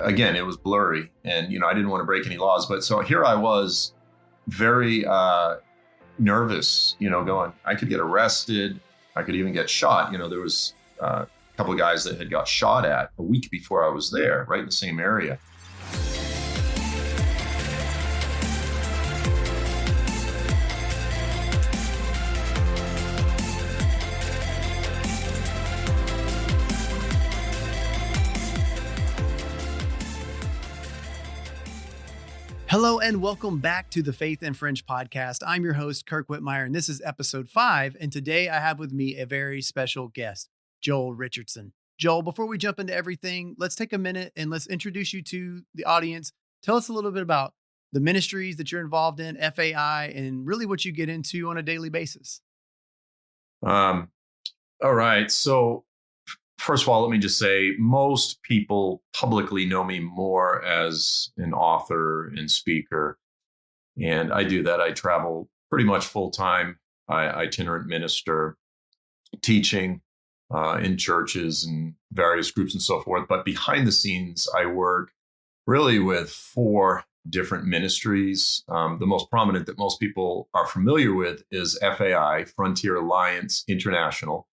again, it was blurry, and I didn't want to break any laws. But so here I was, very nervous, going, I could get arrested, I could even get shot. There was a couple of guys that had got shot at a week before I was there, right in the same area. Hello and welcome back to the Faith and Fringe podcast. I'm your host, Kirk Whitmire, and this is episode 5. And today I have with me a very special guest, Joel Richardson. Joel, before we jump into everything, let's take a minute and let's introduce you to the audience. Tell us a little bit about the ministries that you're involved in, FAI, and really what you get into on a daily basis. All right. So first of all, let me just say, most people publicly know me more as an author and speaker. And I do that. I travel pretty much full time. I itinerant minister, teaching in churches and various groups and so forth. But behind the scenes, I work really with 4 different ministries. The most prominent that most people are familiar with is FAI, Frontier Alliance International.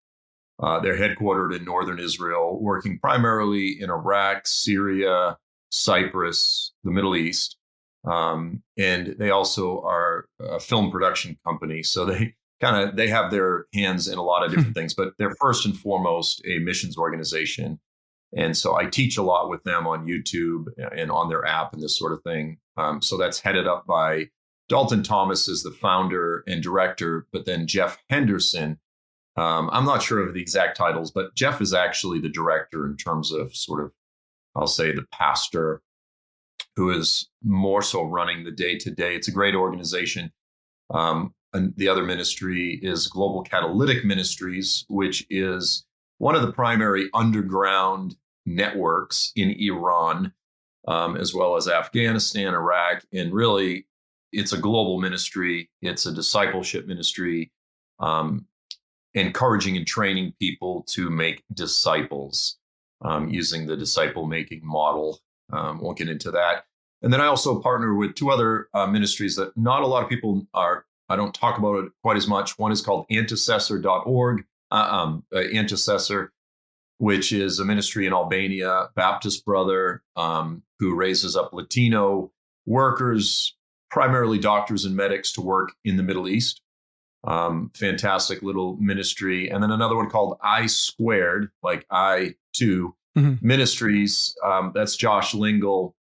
They're headquartered in northern Israel, working primarily in Iraq, Syria, Cyprus, the Middle East. And they also are a film production company. So they have their hands in a lot of different things, but they're first and foremost a missions organization. And so I teach a lot with them on YouTube and on their app and this sort of thing. So that's headed up by Dalton Thomas as the founder and director, but then Jeff Henderson. I'm not sure of the exact titles, but Jeff is actually the director in terms of I'll say the pastor who is more so running the day-to-day. It's a great organization. And the other ministry is Global Catalytic Ministries, which is one of the primary underground networks in Iran, as well as Afghanistan, Iraq. And really, it's a global ministry. It's a discipleship ministry. Encouraging and training people to make disciples using the disciple-making model. Won't get into that. And then I also partner with 2 other ministries that not a lot of people I don't talk about it quite as much. One is called Antecessor.org, Antecessor, which is a ministry in Albania, Baptist brother, who raises up Latino workers, primarily doctors and medics, to work in the Middle East. Fantastic little ministry. And then another one called I Squared, like I2 Ministries. That's Josh Lingle.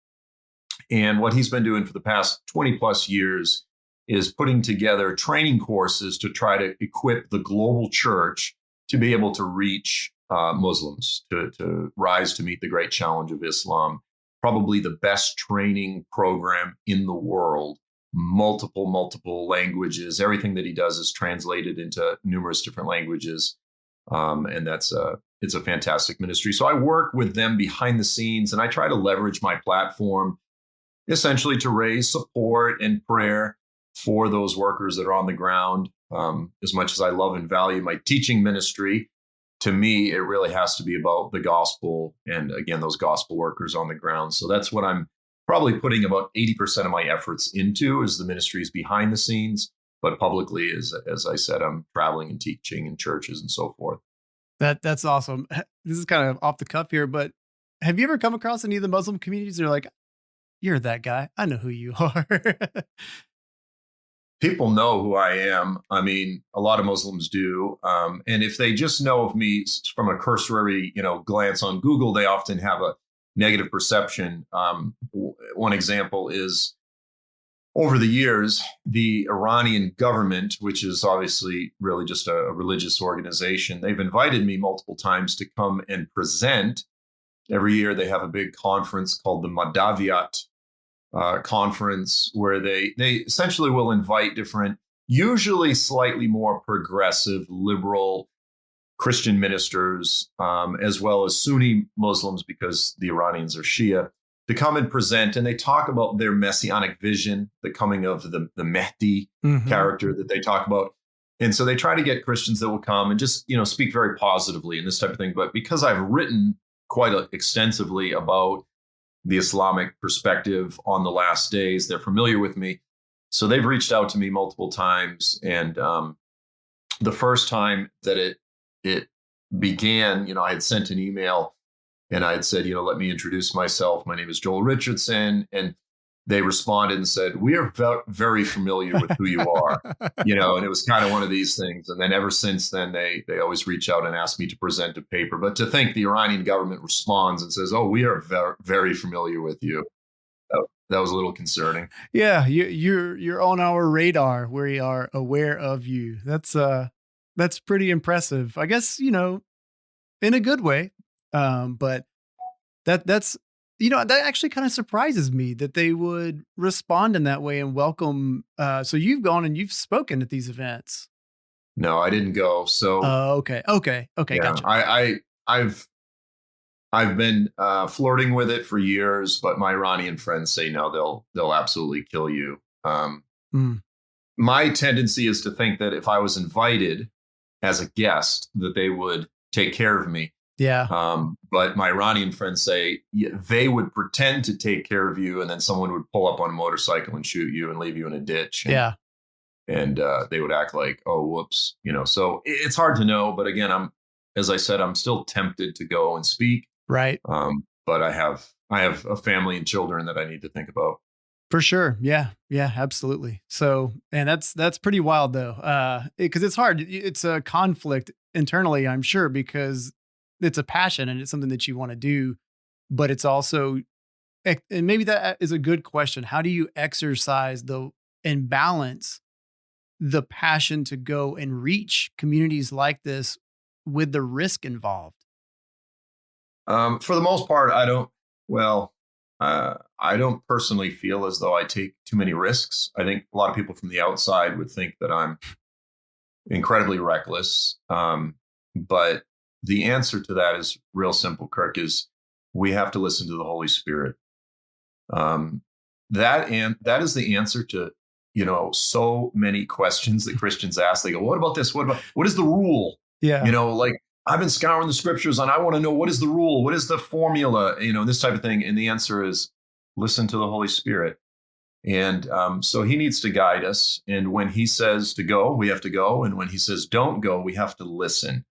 And what he's been doing for the past 20 plus years is putting together training courses to try to equip the global church to be able to reach Muslims, to rise to meet the great challenge of Islam. Probably the best training program in the world. Multiple languages. Everything that he does is translated into numerous different languages. And it's a fantastic ministry. So I work with them behind the scenes, and I try to leverage my platform essentially to raise support and prayer for those workers that are on the ground. As much as I love and value my teaching ministry, to me, it really has to be about the gospel and, again, those gospel workers on the ground. So that's what I'm probably putting about 80% of my efforts into, is the ministries behind the scenes. But publicly, as I said, I'm traveling and teaching in churches and so forth. That's awesome. This is kind of off the cuff here, but have you ever come across any of the Muslim communities that are like, you're that guy, I know who you are? People know who I am. I mean, a lot of Muslims do. And if they just know of me from a cursory, glance on Google, they often have a negative perception. One example is, over the years, the Iranian government, which is obviously really just a religious organization, they've invited me multiple times to come and present. Every year they have a big conference called the Madaviyat conference, where they essentially will invite different, usually slightly more progressive, liberal Christian ministers, as well as Sunni Muslims, because the Iranians are Shia, to come and present. And they talk about their messianic vision, the coming of the Mehdi character that they talk about. And so they try to get Christians that will come and just, speak very positively and this type of thing. But because I've written quite extensively about the Islamic perspective on the last days. They're familiar with me. So they've reached out to me multiple times. And the first time that it began, I had sent an email and I had said, let me introduce myself. My name is Joel Richardson. And they responded and said, we are very familiar with who you are, and it was kind of one of these things. And then ever since then, they always reach out and ask me to present a paper. But to think the Iranian government responds and says, oh, we are very familiar with you. That was a little concerning. Yeah, you're on our radar. We are aware of you. That's pretty impressive. I guess, in a good way. But that's that actually kind of surprises me that they would respond in that way and welcome. So you've gone and you've spoken at these events. No, I didn't go. So okay, yeah, gotcha. I've been flirting with it for years, but my Iranian friends say no, they'll absolutely kill you. My tendency is to think that if I was invited as a guest, that they would take care of me. Yeah. But my Iranian friends say they would pretend to take care of you, and then someone would pull up on a motorcycle and shoot you and leave you in a ditch. And they would act like, oh, whoops, So it's hard to know. But again, as I said, I'm still tempted to go and speak. Right. But I have a family and children that I need to think about. For sure. Yeah. Yeah, absolutely. So, and that's pretty wild though. Because it's hard. It's a conflict internally, I'm sure, because it's a passion and it's something that you want to do, but it's also, and maybe that is a good question. How do you exercise and balance the passion to go and reach communities like this with the risk involved? For the most part, I don't personally feel as though I take too many risks. I think a lot of people from the outside would think that I'm incredibly reckless. But the answer to that is real simple, Kirk, is we have to listen to the Holy Spirit. That is the answer to, so many questions that Christians ask. They go, what about this? What is the rule? Yeah. Like I've been scouring the scriptures and I want to know, what is the rule? What is the formula? This type of thing. And the answer is listen to the Holy Spirit. And so he needs to guide us. And when he says to go, we have to go. And when he says don't go, we have to listen.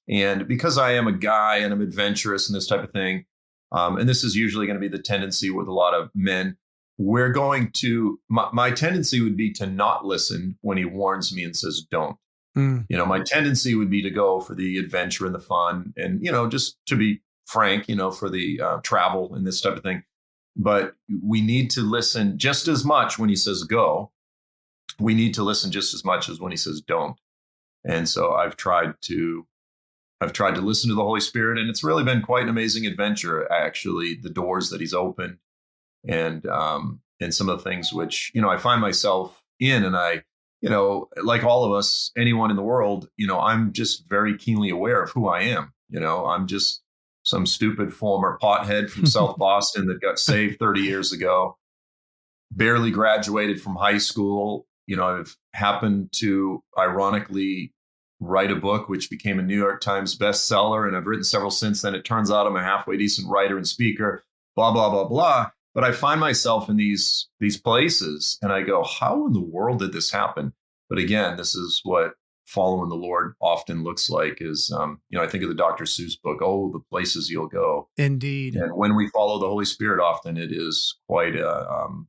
And because I am a guy and I'm adventurous and this type of thing, and this is usually going to be the tendency with a lot of men, my tendency would be to not listen when he warns me and says don't. My tendency would be to go for the adventure and the fun and, just to be frank, for the travel and this type of thing. But we need to listen just as much when he says go. We need to listen just as much as when he says don't. And so I've tried to listen to the Holy Spirit, and it's really been quite an amazing adventure, actually, the doors that he's opened and some of the things which, I find myself in. And I, like all of us, anyone in the world, I'm just very keenly aware of who I am. I'm just some stupid former pothead from South Boston that got saved 30 years ago, barely graduated from high school. I've happened to ironically write a book which became a New York Times bestseller, and I've written several since then. It turns out I'm a halfway decent writer and speaker, blah, blah, blah, blah. But I find myself in these places and I go, how in the world did this happen? But again, this is what following the Lord often looks like is, I think of the Dr. Seuss book, Oh, the Places You'll Go. Indeed. And when we follow the Holy Spirit, often it is quite an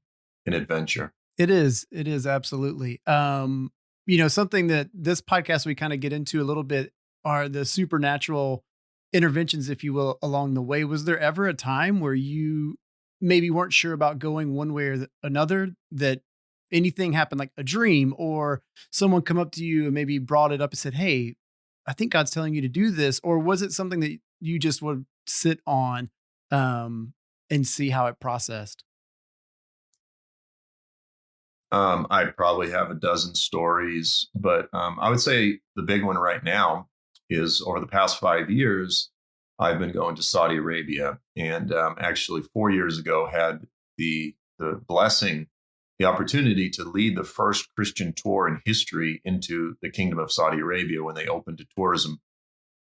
adventure. It is absolutely. Something that this podcast, we kind of get into a little bit are the supernatural interventions, if you will, along the way. Was there ever a time where you maybe weren't sure about going one way or another, that anything happened, like a dream or someone come up to you and maybe brought it up and said, hey, I think God's telling you to do this? Or was it something that you just would sit on and see how it processed? I probably have a dozen stories, but I would say the big one right now is over the past 5 years, I've been going to Saudi Arabia, and actually 4 years ago had the blessing, the opportunity to lead the first Christian tour in history into the Kingdom of Saudi Arabia when they opened to tourism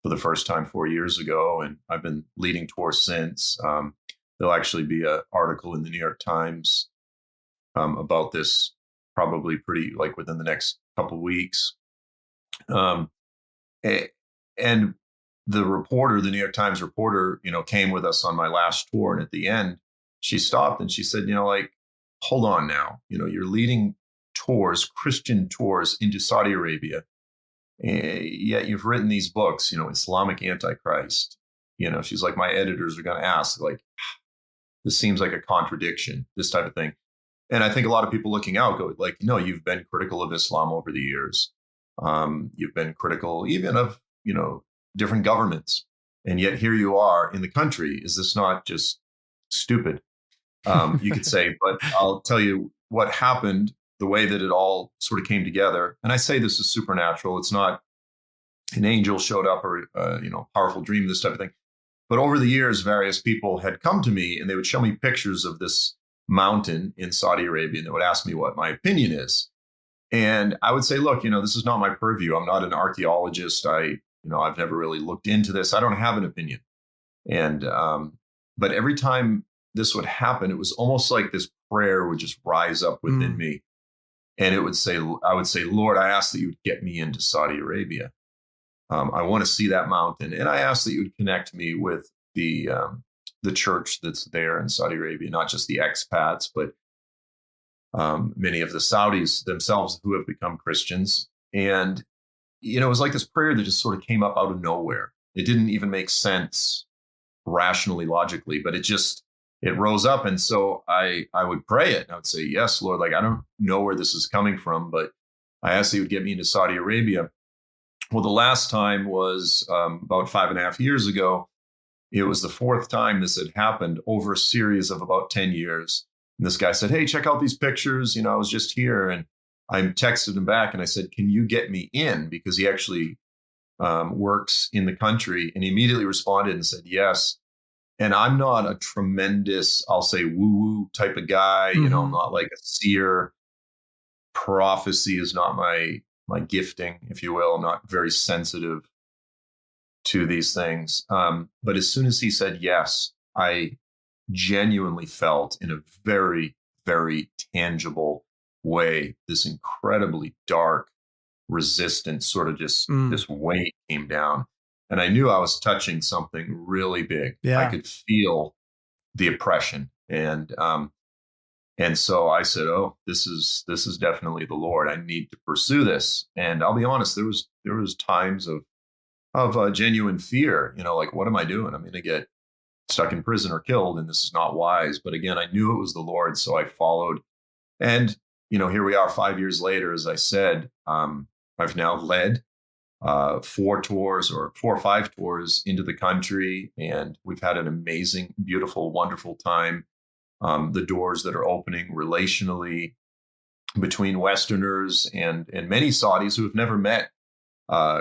for the first time 4 years ago, and I've been leading tours since. There'll actually be an article in the New York Times about this, probably pretty like within the next couple of weeks. Um, and the reporter, the New York Times reporter, came with us on my last tour. And at the end, she stopped and she said, like, hold on now, you're leading tours, Christian tours into Saudi Arabia. Yet you've written these books, Islamic Antichrist. She's like, my editors are going to ask, like, this seems like a contradiction, this type of thing. And I think a lot of people looking out go like, no, you've been critical of Islam over the years. You've been critical even of, different governments. And yet here you are in the country. Is this not just stupid? You could say, but I'll tell you what happened, the way that it all sort of came together. And I say this is supernatural. It's not an angel showed up or, powerful dream, this type of thing. But over the years, various people had come to me and they would show me pictures of this mountain in Saudi Arabia, and they would ask me what my opinion is. And I would say, look, this is not my purview. I'm not an archaeologist. I've never really looked into this. I don't have an opinion. And, but every time this would happen, it was almost like this prayer would just rise up within me. And I would say, Lord, I ask that you would get me into Saudi Arabia. I want to see that mountain. And I ask that you would connect me with the church that's there in Saudi Arabia, not just the expats, but many of the Saudis themselves who have become Christians. And, it was like this prayer that just sort of came up out of nowhere. It didn't even make sense rationally, logically, but it rose up. And so I would pray it. And I would say, yes, Lord, like, I don't know where this is coming from, but I asked that you would get me into Saudi Arabia. Well, the last time was about 5.5 years ago. It was the fourth time this had happened over a series of about 10 years. And this guy said, hey, check out these pictures. I was just here. And I texted him back and I said, can you get me in? Because he actually works in the country. And he immediately responded and said, yes. And I'm not a tremendous, I'll say, woo-woo type of guy. I'm not like a seer. Prophecy is not my gifting, if you will. I'm not very sensitive to these things. But as soon as he said yes, I genuinely felt in a very, very tangible way this incredibly dark resistance, sort of just this weight came down. And I knew I was touching something really big. Yeah. I could feel the oppression. And so I said, oh, this is definitely the Lord. I need to pursue this. And I'll be honest, there was times of genuine fear, like, what am I doing? I'm going to get stuck in prison or killed, and this is not wise. But again, I knew it was the Lord, so I followed. And, here we are 5 years later, as I said, I've now led 4 or 5 tours into the country, and we've had an amazing, beautiful, wonderful time. The doors that are opening relationally between Westerners and many Saudis who have never met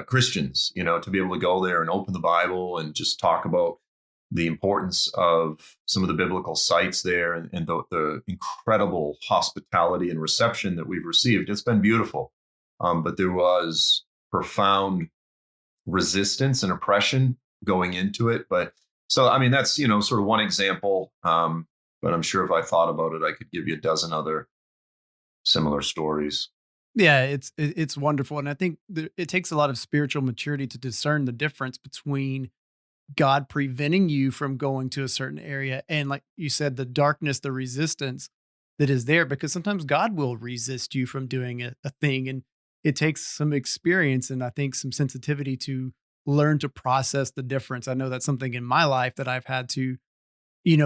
Christians, to be able to go there and open the Bible and just talk about the importance of some of the biblical sites there and the incredible hospitality and reception that we've received. It's been beautiful. But there was profound resistance and oppression going into it. But so, I mean, that's, sort of one example. But I'm sure if I thought about it, I could give you a dozen other similar stories. Yeah, it's wonderful. And I think it takes a lot of spiritual maturity to discern the difference between God preventing you from going to a certain area and, like you said, the darkness, the resistance that is there, because sometimes God will resist you from doing a thing. And it takes some experience and I think some sensitivity to learn to process the difference. I know that's something in my life that I've had to,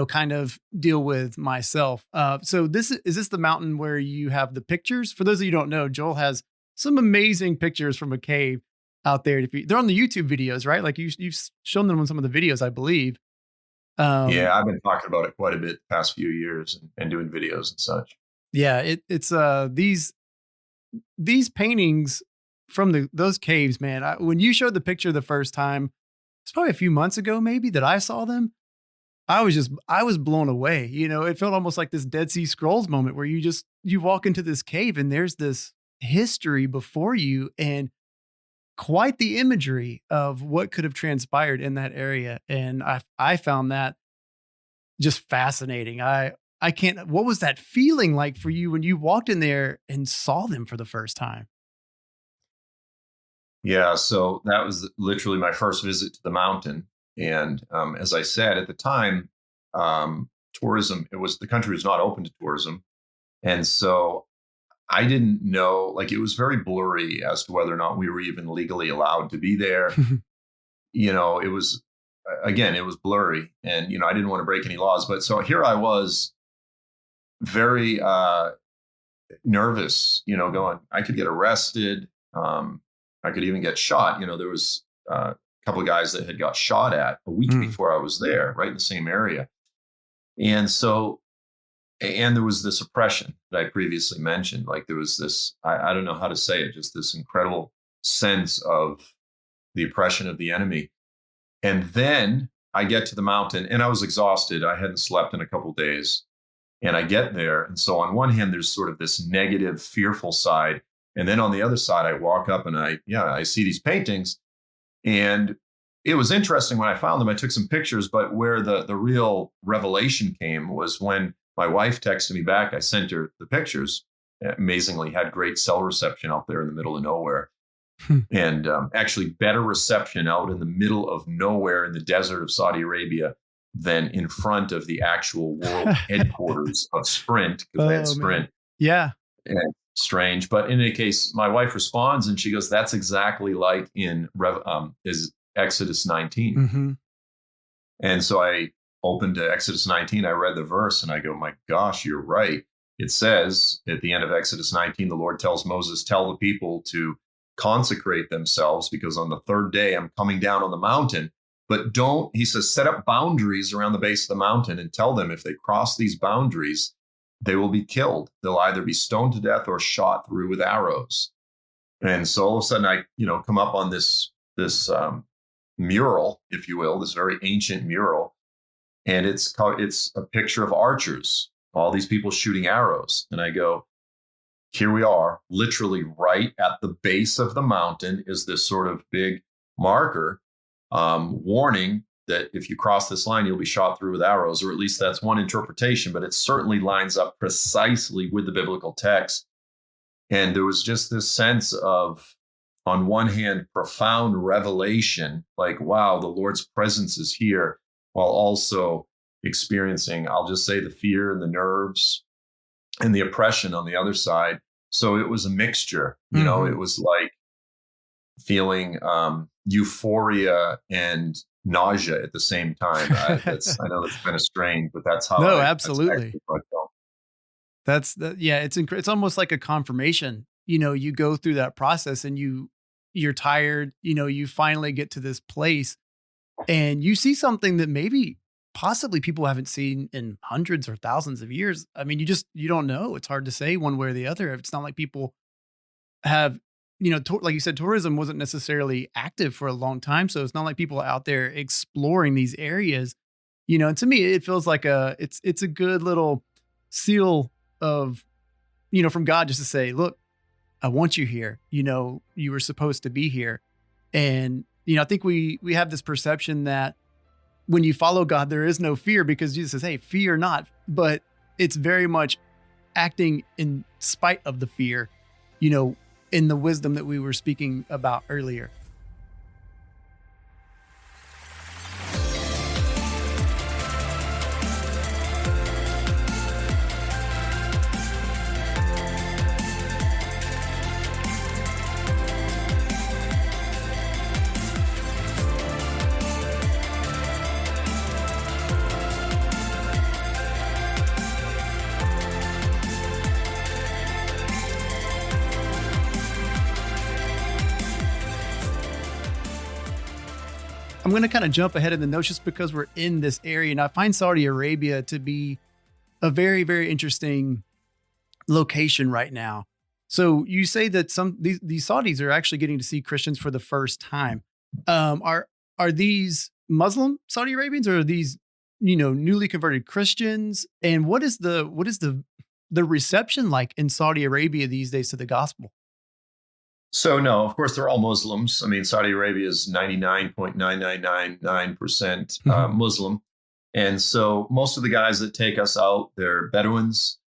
kind of deal with myself. So is this the mountain where you have the pictures? For those of you who don't know, Joel has some amazing pictures from a cave out there. They're on the YouTube videos, right? Like you've shown them on some of the videos, I believe. Yeah, I've been talking about it quite a bit the past few years and doing videos and such. Yeah, it's these paintings from those caves, man. When you showed the picture the first time, it's probably a few months ago, maybe, that I saw them. I was blown away. It felt almost like this Dead Sea Scrolls moment where you walk into this cave and there's this history before you and quite the imagery of what could have transpired in that area. And I found that just fascinating. I can't, what was that feeling like for you when you walked in there and saw them for the first time? Yeah, so that was literally my first visit to the mountain. And as I said at the time, tourism, the country was not open to tourism. And so I didn't know, like it was very blurry as to whether or not we were even legally allowed to be there. It was, again, it was blurry. And, I didn't want to break any laws. But so here I was very nervous, going, I could get arrested. I could even get shot. There was a couple of guys that had got shot at a week before I was there, right in the same area. And so, and there was this oppression that I previously mentioned. Like there was this, I don't know how to say it, just this incredible sense of the oppression of the enemy. And then I get to the mountain and I was exhausted. I hadn't slept in a couple of days. And I get there. And so on one hand, there's sort of this negative, fearful side. And then on the other side, I walk up and I see these paintings. And it was interesting when I found them. I took some pictures, but where the real revelation came was when my wife texted me back. I sent her the pictures. Amazingly, had great cell reception out there in the middle of nowhere. And actually better reception out in the middle of nowhere in the desert of Saudi Arabia than in front of the actual world headquarters of Sprint, because they had Sprint. Man. Yeah. And strange. But in any case, my wife responds and she goes, that's exactly like in is Exodus 19. Mm-hmm. And so I opened to Exodus 19. I read the verse and I go, my gosh, you're right. It says at the end of Exodus 19, the Lord tells Moses, tell the people to consecrate themselves because on the third day I'm coming down on the mountain. But he says, set up boundaries around the base of the mountain and tell them if they cross these boundaries, they will be killed. They'll either be stoned to death or shot through with arrows. And so all of a sudden I, come up on this mural, if you will, this very ancient mural. And it's a picture of archers, all these people shooting arrows. And I go, here we are, literally right at the base of the mountain is this sort of big marker warning that if you cross this line, you'll be shot through with arrows, or at least that's one interpretation, but it certainly lines up precisely with the biblical text. And there was just this sense of, on one hand, profound revelation, like, wow, the Lord's presence is here, while also experiencing, I'll just say, the fear and the nerves and the oppression on the other side. So it was a mixture, it was like feeling euphoria and nausea at the same time. I know that's kind of strange, but that's how. No, absolutely. It's almost like a confirmation. You go through that process and you're tired. You finally get to this place, and you see something that maybe possibly people haven't seen in hundreds or thousands of years. I mean, you don't know. It's hard to say one way or the other. It's not like people have. Like you said, tourism wasn't necessarily active for a long time. So it's not like people are out there exploring these areas, and to me, it feels like it's a good little seal of, from God, just to say, look, I want you here. You were supposed to be here. And, I think we have this perception that when you follow God, there is no fear because Jesus says, hey, fear not, but it's very much acting in spite of the fear, in the wisdom that we were speaking about earlier. I'm going to kind of jump ahead in the notes just because we're in this area. And I find Saudi Arabia to be a very, very interesting location right now. So you say that these Saudis are actually getting to see Christians for the first time. Are these Muslim Saudi Arabians, or are these, newly converted Christians? And what is the reception like in Saudi Arabia these days to the gospel? So no, of course, they're all Muslims. I mean, Saudi Arabia is 99.9999% Muslim. And so most of the guys that take us out, they're Bedouins.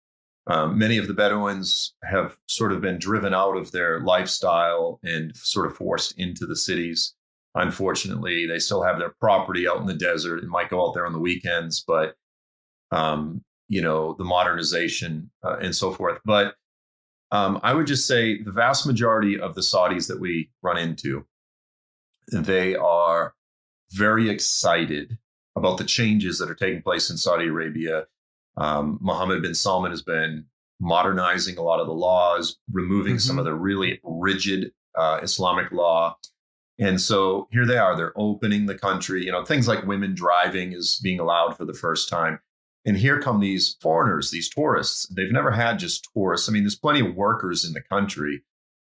Many of the Bedouins have sort of been driven out of their lifestyle and sort of forced into the cities. Unfortunately, they still have their property out in the desert and might go out there on the weekends, but the modernization and so forth. But I would just say the vast majority of the Saudis that we run into, they are very excited about the changes that are taking place in Saudi Arabia. Mohammed bin Salman has been modernizing a lot of the laws, removing some of the really rigid Islamic law. And so here they are, they're opening the country, things like women driving is being allowed for the first time. And here come these foreigners, these tourists. They've never had just tourists. I mean, there's plenty of workers in the country,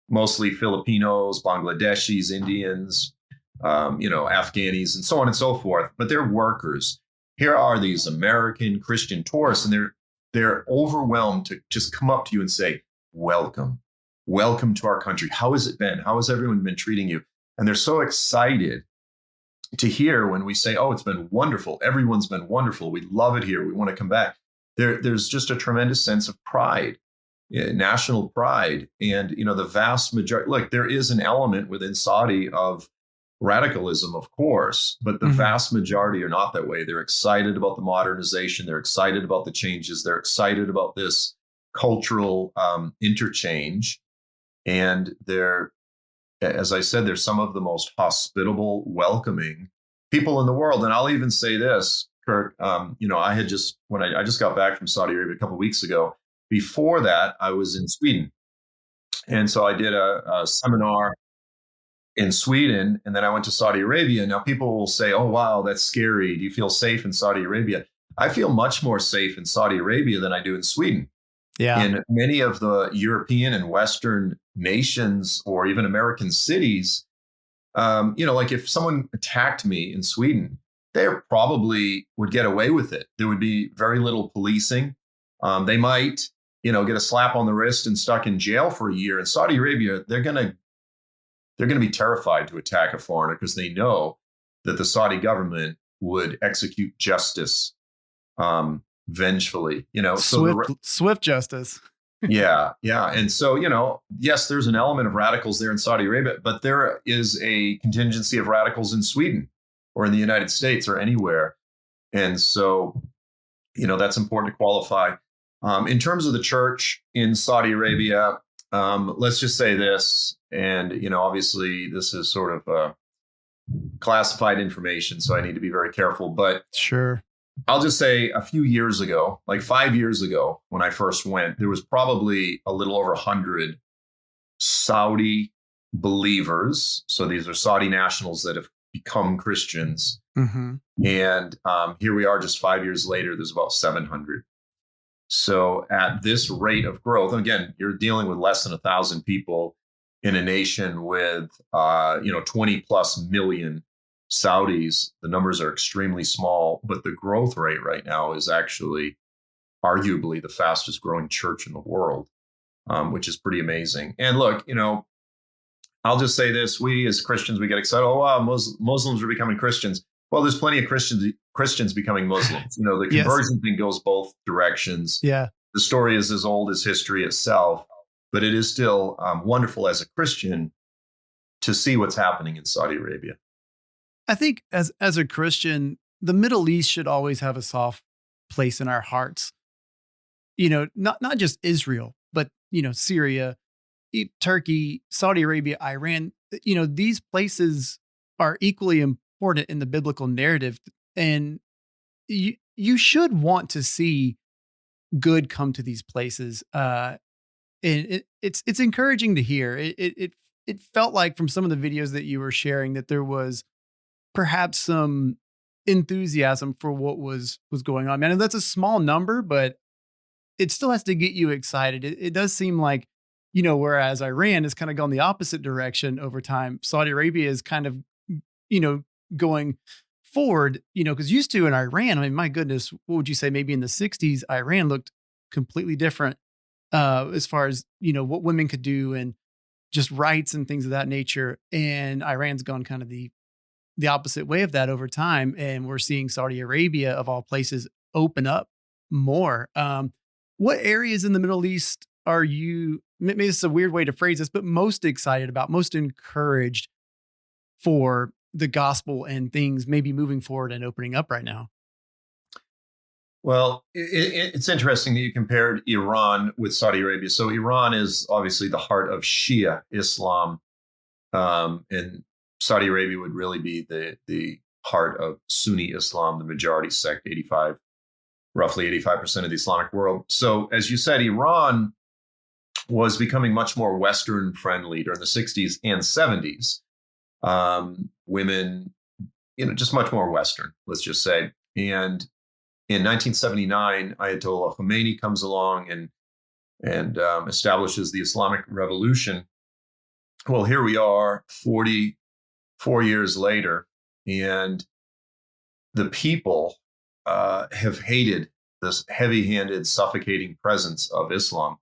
mostly Filipinos, Bangladeshis, Indians, Afghanis, and so on and so forth. But they're workers. Here are these American Christian tourists, and they're overwhelmed to just come up to you and say, welcome to our country. How has it been? How has everyone been treating you? And they're so excited to hear when we say, oh, it's been wonderful. Everyone's been wonderful. We love it here. We want to come back. There's just a tremendous sense of pride, national pride. And, the vast majority, look, there is an element within Saudi of radicalism, of course, but the vast majority are not that way. They're excited about the modernization. They're excited about the changes. They're excited about this cultural interchange. And as I said, they're some of the most hospitable, welcoming people in the world. And I'll even say this, Kirk, I just got back from Saudi Arabia a couple of weeks ago. Before that, I was in Sweden. And so I did a seminar in Sweden, and then I went to Saudi Arabia. Now people will say, oh, wow, that's scary. Do you feel safe in Saudi Arabia? I feel much more safe in Saudi Arabia than I do in Sweden. Yeah. In many of the European and Western nations or even American cities, like if someone attacked me in Sweden, they probably would get away with it. There would be very little policing. They might, get a slap on the wrist and stuck in jail for a year. In Saudi Arabia, they're going to be terrified to attack a foreigner because they know that the Saudi government would execute justice vengefully, swift justice. Yeah. And so, yes, there's an element of radicals there in Saudi Arabia, but there is a contingency of radicals in Sweden or in the United States or anywhere. And so, that's important to qualify. In terms of the church in Saudi Arabia, let's just say this, and, obviously this is sort of classified information, so I need to be very careful, but sure. I'll just say a few years ago, like 5 years ago, when I first went, there was probably a little over 100 Saudi believers. So these are Saudi nationals that have become Christians. And here we are just 5 years later, there's about 700. So at this rate of growth, and again, you're dealing with less than 1,000 people in a nation with, 20 plus million Saudis. The numbers are extremely small, but the growth rate right now is actually arguably the fastest growing church in the world, which is pretty amazing. And look, I'll just say this. We as Christians, we get excited. Oh, wow, Muslims are becoming Christians. Well, there's plenty of Christians becoming Muslims. The conversion thing goes both directions. Yeah. The story is as old as history itself, but it is still wonderful as a Christian to see what's happening in Saudi Arabia. I think as a Christian, the Middle East should always have a soft place in our hearts. Not just Israel, but, Syria, Turkey, Saudi Arabia, Iran. These places are equally important in the biblical narrative. And you should want to see good come to these places. And it's encouraging to hear. It felt like from some of the videos that you were sharing that there was perhaps some enthusiasm for what was going on. Man, that's a small number, but it still has to get you excited. It does seem like, whereas Iran has kind of gone the opposite direction over time, Saudi Arabia is kind of, going forward, because used to in Iran, I mean, my goodness, what would you say? Maybe in the 60s, Iran looked completely different as far as, what women could do and just rights and things of that nature. And Iran's gone kind of the the opposite way of that over time. And we're seeing Saudi Arabia, of all places, open up more. What areas in the Middle East are you, maybe this is a weird way to phrase this, but most excited about, most encouraged for the gospel and things maybe moving forward and opening up right now? Well, it's interesting that you compared Iran with Saudi Arabia. So Iran is obviously the heart of Shia Islam, and Saudi Arabia would really be the heart of Sunni Islam, the majority sect, roughly 85% of the Islamic world. So as you said, Iran was becoming much more Western friendly during the 60s and 70s. Women, just much more Western, let's just say. And in 1979, Ayatollah Khomeini comes along and establishes the Islamic Revolution. Well, here we are 44 years later, and the people have hated this heavy-handed, suffocating presence of Islam.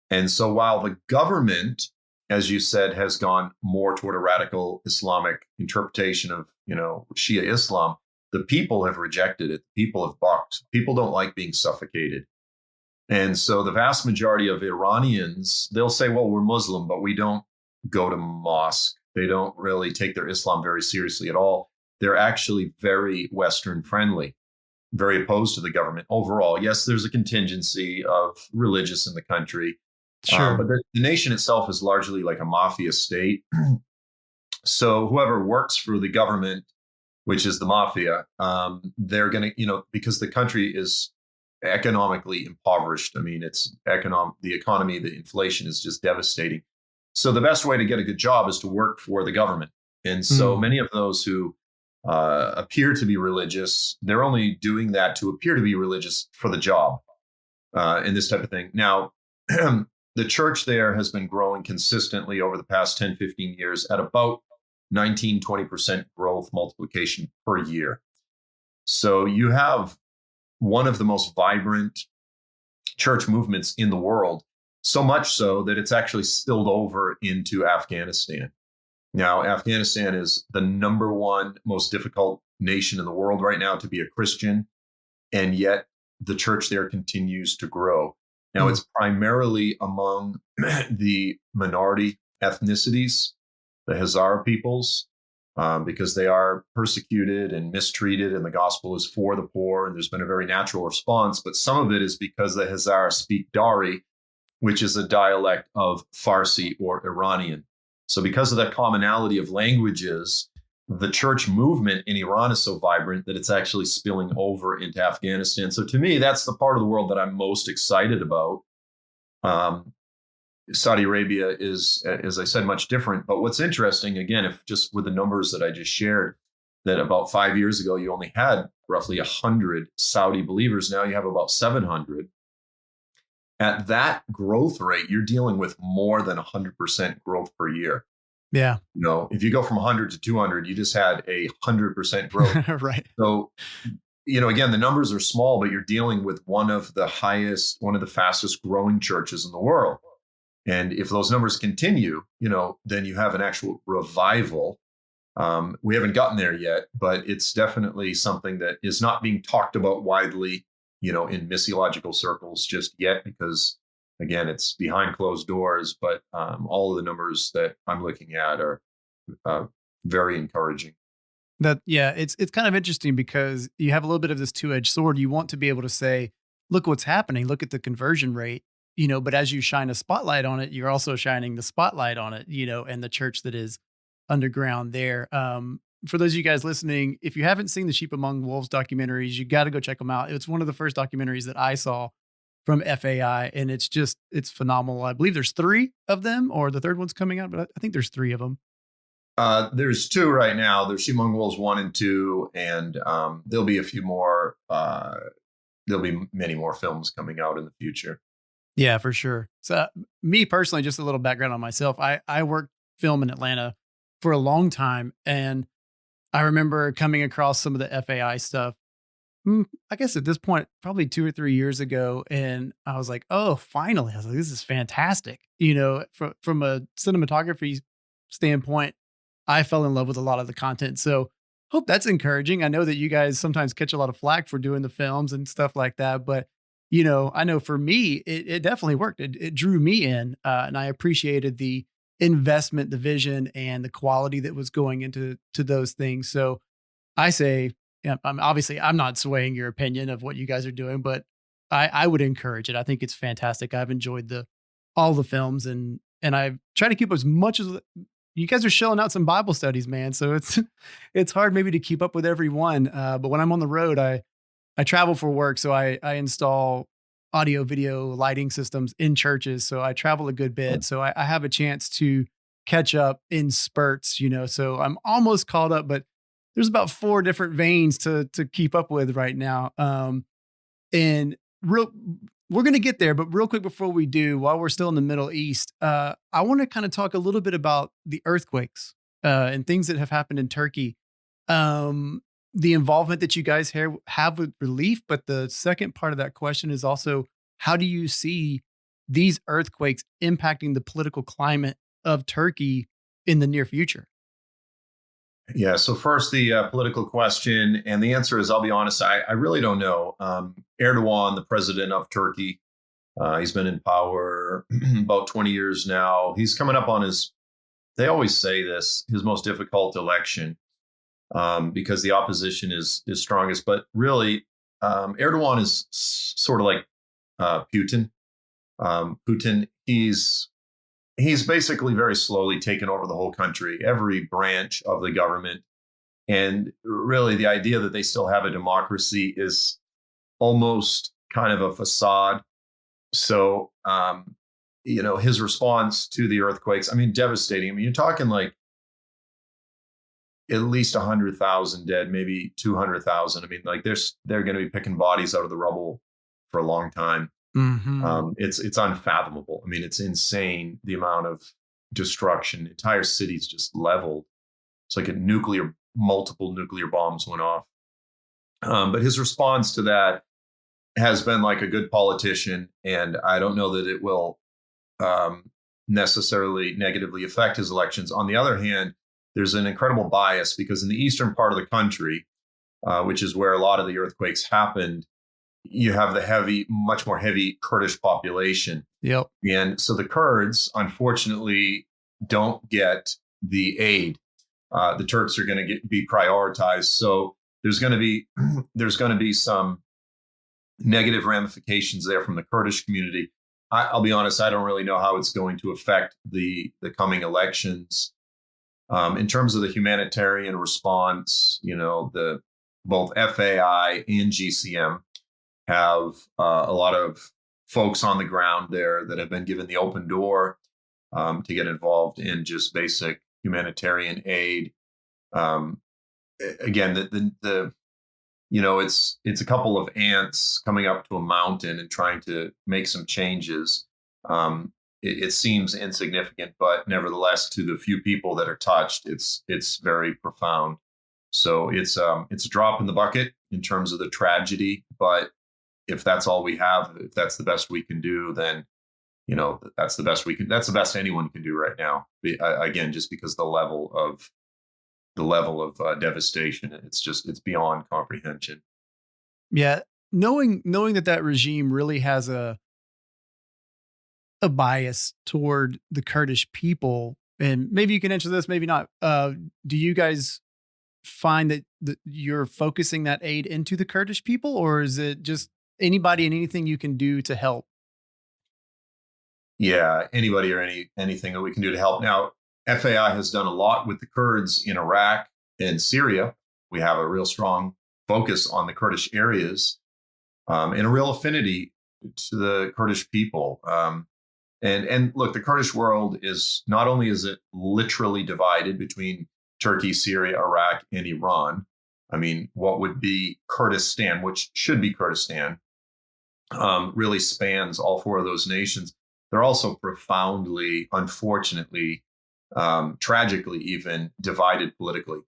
And so while the government, as you said, has gone more toward a radical Islamic interpretation of, Shia Islam, the people have rejected it. People have balked. People don't like being suffocated. And so the vast majority of Iranians, they'll say, well, we're Muslim, but we don't go to mosque. They don't really take their Islam very seriously at all. They're actually very Western friendly, very opposed to the government overall. Yes, there's a contingency of religious in the country. Sure. But the nation itself is largely like a mafia state. So whoever works for the government, which is the mafia, they're going to, because the country is economically impoverished. I mean, the economy, the inflation is just devastating. So the best way to get a good job is to work for the government. And so many of those who appear to be religious, they're only doing that to appear to be religious for the job and this type of thing. Now, the church there has been growing consistently over the past 10, 15 years at about 19, 20% growth multiplication per year. So you have one of the most vibrant church movements in the world, so much so that it's actually spilled over into Afghanistan. Now, Afghanistan is the number one most difficult nation in the world right now to be a Christian, and yet the church there continues to grow. Now, it's primarily among the minority ethnicities, the Hazara peoples, because they are persecuted and mistreated, and the gospel is for the poor, and there's been a very natural response. But some of it is because the Hazara speak Dari, which is a dialect of Farsi or Iranian. So because of that commonality of languages, the church movement in Iran is so vibrant that it's actually spilling over into Afghanistan. So to me, that's the part of the world that I'm most excited about. Saudi Arabia is, as I said, much different. But what's interesting, again, if just with the numbers that I just shared, that about 5 years ago, you only had roughly 100 Saudi believers. Now you have about 700. At that growth rate, you're dealing with more than 100% growth per year. Yeah. If you go from 100 to 200, you just had 100% growth. Right. So, again, the numbers are small, but you're dealing with one of the fastest growing churches in the world. And if those numbers continue, then you have an actual revival. We haven't gotten there yet, but it's definitely something that is not being talked about widely, in missiological circles just yet, because again, it's behind closed doors. But all of the numbers that I'm looking at are very encouraging. It's kind of interesting because you have a little bit of this two-edged sword. You want to be able to say, look what's happening, look at the conversion rate, but as you shine a spotlight on it, you're also shining the spotlight on it, and the church that is underground there. For those of you guys listening, if you haven't seen the Sheep Among Wolves documentaries, you got to go check them out. It's one of the first documentaries that I saw from FAI, and it's phenomenal. I believe there's 3 of them, or the third one's coming out, but I think there's 3 of them. There's 2 right now. There's Sheep Among Wolves 1 and 2, and there'll be a few more. There'll be many more films coming out in the future. Yeah, for sure. So me personally, just a little background on myself. I worked film in Atlanta for a long time, and I remember coming across some of the FAI stuff. I guess at this point, probably 2 or 3 years ago, and I was like, "Oh, finally!" I was like, "This is fantastic." From a cinematography standpoint, I fell in love with a lot of the content. So Hope that's encouraging. I know that you guys sometimes catch a lot of flack for doing the films and stuff like that, but I know for me, it definitely worked. It drew me in, and I appreciated the investment, the vision, and the quality that was going into those things. So I say, yeah, I'm not swaying your opinion of what you guys are doing, but I would encourage it. I think it's fantastic. I've enjoyed the all the films, and I try to keep as much as you guys are shelling out some Bible studies, man. So it's it's hard maybe to keep up with every one. But when I'm on the road, I travel for work, so I install audio video lighting systems in churches. So I travel a good bit. So I have a chance to catch up in spurts, So I'm almost caught up, but there's about four different veins to keep up with right now. And real we're gonna get there, but real quick before we do, while we're still in the Middle East, I want to kind of talk a little bit about the earthquakes and things that have happened in Turkey. The involvement that you guys have with relief, but the second part of that question is also how do you see these earthquakes impacting the political climate of Turkey in the near future? Yeah. So first, the political question, and the answer is, I'll be honest, I really don't know. Erdogan, the president of Turkey, he's been in power about 20 years now. He's coming up on his, they always say this, his most difficult election because the opposition is strongest. But really, Erdogan is sort of like Putin. Putin, he's basically very slowly taken over the whole country, every branch of the government. And really, the idea that they still have a democracy is almost kind of a facade. So, his response to the earthquakes, I mean, devastating. I mean, you're talking like at least 100,000 dead, maybe 200,000. I mean, like they're going to be picking bodies out of the rubble for a long time. Hmm. It's unfathomable. I mean, it's insane the amount of destruction. Entire cities just leveled. It's like multiple nuclear bombs went off. But his response to that has been like a good politician, and I don't know that it will necessarily negatively affect his elections. On the other hand, there's an incredible bias because in the eastern part of the country, which is where a lot of the earthquakes happened, you have the much more heavy Kurdish population. Yep. And so the Kurds, unfortunately, don't get the aid. The Turks are going to be prioritized. So there's going to be some negative ramifications there from the Kurdish community. I'll be honest, I don't really know how it's going to affect the coming elections. In terms of the humanitarian response, both FAI and GCM have a lot of folks on the ground there that have been given the open door to get involved in just basic humanitarian aid. Again, it's a couple of ants coming up to a mountain and trying to make some changes. It seems insignificant, but nevertheless, to the few people that are touched, it's very profound. So it's a drop in the bucket in terms of the tragedy, but if that's all we have, if that's the best we can do, then that's the best we can. That's the best anyone can do right now. Again, just because the level of devastation, it's beyond comprehension. Yeah, knowing that regime really has a bias toward the Kurdish people, and maybe you can answer this, maybe not. Do you guys find that you're focusing that aid into the Kurdish people, or is it just anybody and anything you can do to help? Yeah, anybody or anything that we can do to help. Now, FAI has done a lot with the Kurds in Iraq and Syria. We have a real strong focus on the Kurdish areas and a real affinity to the Kurdish people. And look, the Kurdish world is not only is it literally divided between Turkey, Syria, Iraq, and Iran. I mean, what would be Kurdistan, which should be Kurdistan, really spans all four of those nations. They're also profoundly, unfortunately, tragically even divided politically.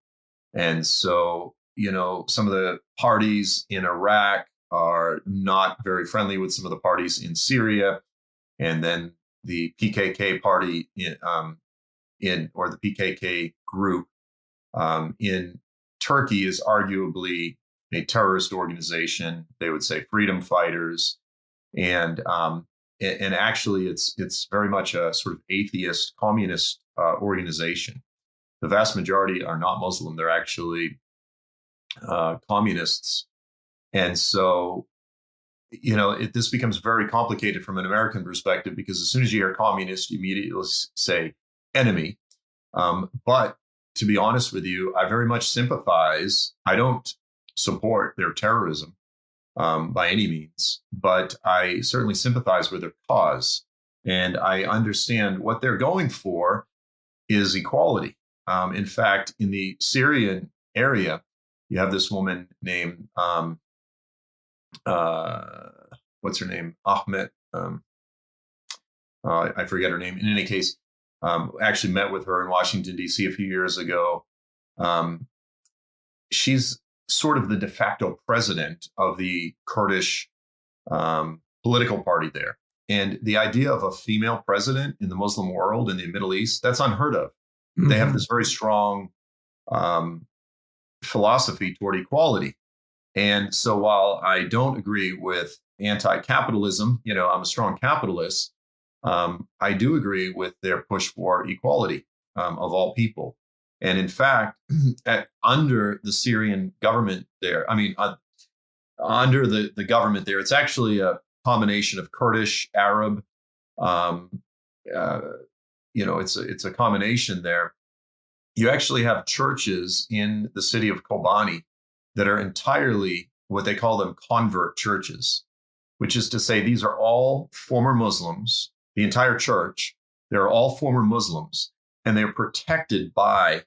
And so, some of the parties in Iraq are not very friendly with some of the parties in Syria. And then the PKK party or the PKK group in Turkey is arguably a terrorist organization. They would say freedom fighters, and actually, it's very much a sort of atheist, communist organization. The vast majority are not Muslim; they're actually communists, and so this becomes very complicated from an American perspective because as soon as you hear communist, you immediately say enemy. But to be honest with you, I very much sympathize. I don't support their terrorism by any means, but I certainly sympathize with their cause. And I understand what they're going for is equality. In fact, in the Syrian area, you have this woman named, what's her name? Ahmed. I forget her name. In any case, actually met with her in Washington, D.C. a few years ago. She's sort of the de facto president of the Kurdish political party there. And the idea of a female president in the Muslim world, in the Middle East, that's unheard of. Mm-hmm. They have this very strong philosophy toward equality. And so while I don't agree with anti-capitalism, I'm a strong capitalist, I do agree with their push for equality of all people. And in fact, under the Syrian government there, under the government there, it's actually a combination of Kurdish, Arab, it's a combination there. You actually have churches in the city of Kobani that are entirely what they call them convert churches, which is to say these are all former Muslims, the entire church, they're all former Muslims, and they're protected by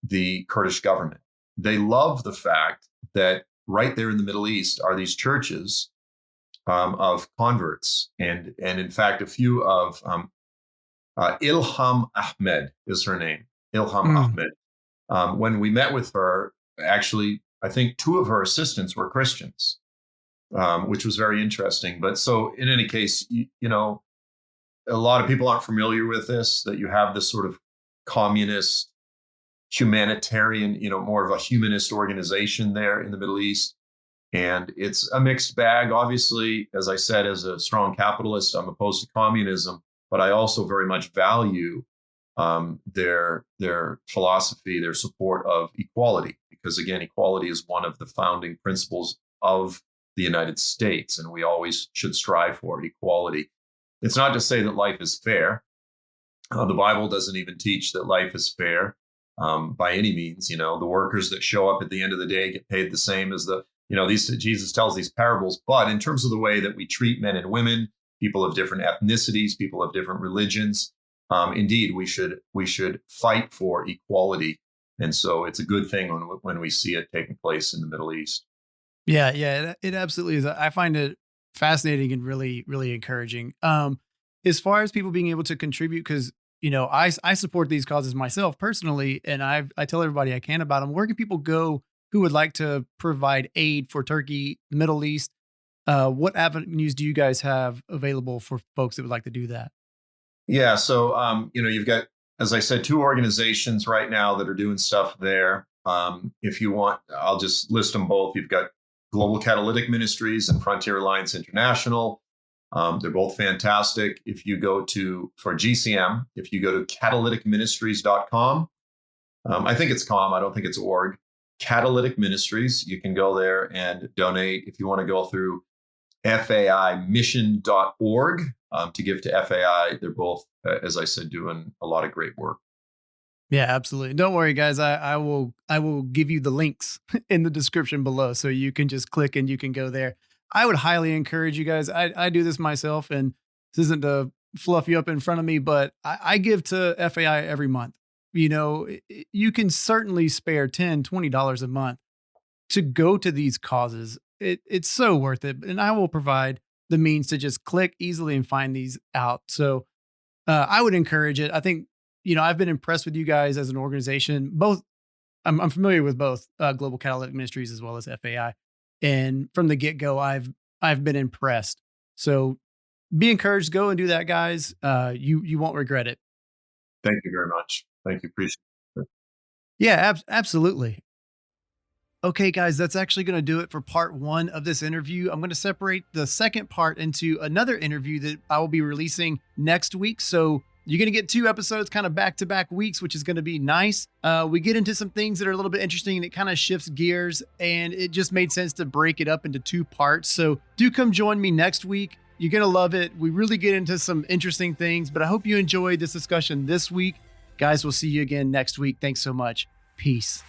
the Kurdish government. They love the fact that right there in the Middle East are these churches of converts. And in fact, a few of Ilham Ahmed is her name, Ilham Ahmed. When we met with her, actually, I think two of her assistants were Christians, which was very interesting. But so in any case, a lot of people aren't familiar with this, that you have this sort of communist, humanitarian, more of a humanist organization there in the Middle East. And it's a mixed bag. Obviously, as I said, as a strong capitalist, I'm opposed to communism, but I also very much value their philosophy, their support of equality, because again, equality is one of the founding principles of the United States, and we always should strive for equality. It's not to say that life is fair. The Bible doesn't even teach that life is fair by any means. The workers that show up at the end of the day get paid the same as Jesus tells these parables. But in terms of the way that we treat men and women, people of different ethnicities, people of different religions, indeed, we should fight for equality. And so it's a good thing when we see it taking place in the Middle East. Yeah, it absolutely is. I find it fascinating and really, really encouraging. As far as people being able to contribute, because I support these causes myself personally, and I tell everybody I can about them. Where can people go who would like to provide aid for Turkey, the Middle East? What avenues do you guys have available for folks that would like to do that? Yeah, so you've got, as I said, two organizations right now that are doing stuff there. If you want, I'll just list them both. You've got Global Catalytic Ministries and Frontier Alliance International. They're both fantastic. If you go for GCM, if you go to catalyticministries.com, I think it's com, I don't think it's org. Catalytic Ministries, you can go there and donate. If you want to go through faimission.org to give to FAI, they're both, as I said, doing a lot of great work. Yeah, absolutely. Don't worry, guys. I will give you the links in the description below, so you can just click and you can go there. I would highly encourage you guys. I do this myself, and this isn't to fluff you up in front of me, but I give to FAI every month. You can certainly spare $10, $20 a month to go to these causes. It's so worth it. And I will provide the means to just click easily and find these out. So I would encourage it. I think, I've been impressed with you guys as an organization. Both, I'm familiar with both Global Catalytic Ministries as well as FAI. And from the get-go, I've been impressed. So be encouraged. Go and do that, guys. You won't regret it. Thank you very much. Thank you. Appreciate it. Yeah, absolutely. Okay, guys, that's actually going to do it for part 1 of this interview. I'm going to separate the second part into another interview that I will be releasing next week. So you're going to get 2 episodes kind of back-to-back weeks, which is going to be nice. We get into some things that are a little bit interesting and it kind of shifts gears, and it just made sense to break it up into 2 parts. So do come join me next week. You're going to love it. We really get into some interesting things, but I hope you enjoyed this discussion this week. Guys, we'll see you again next week. Thanks so much. Peace.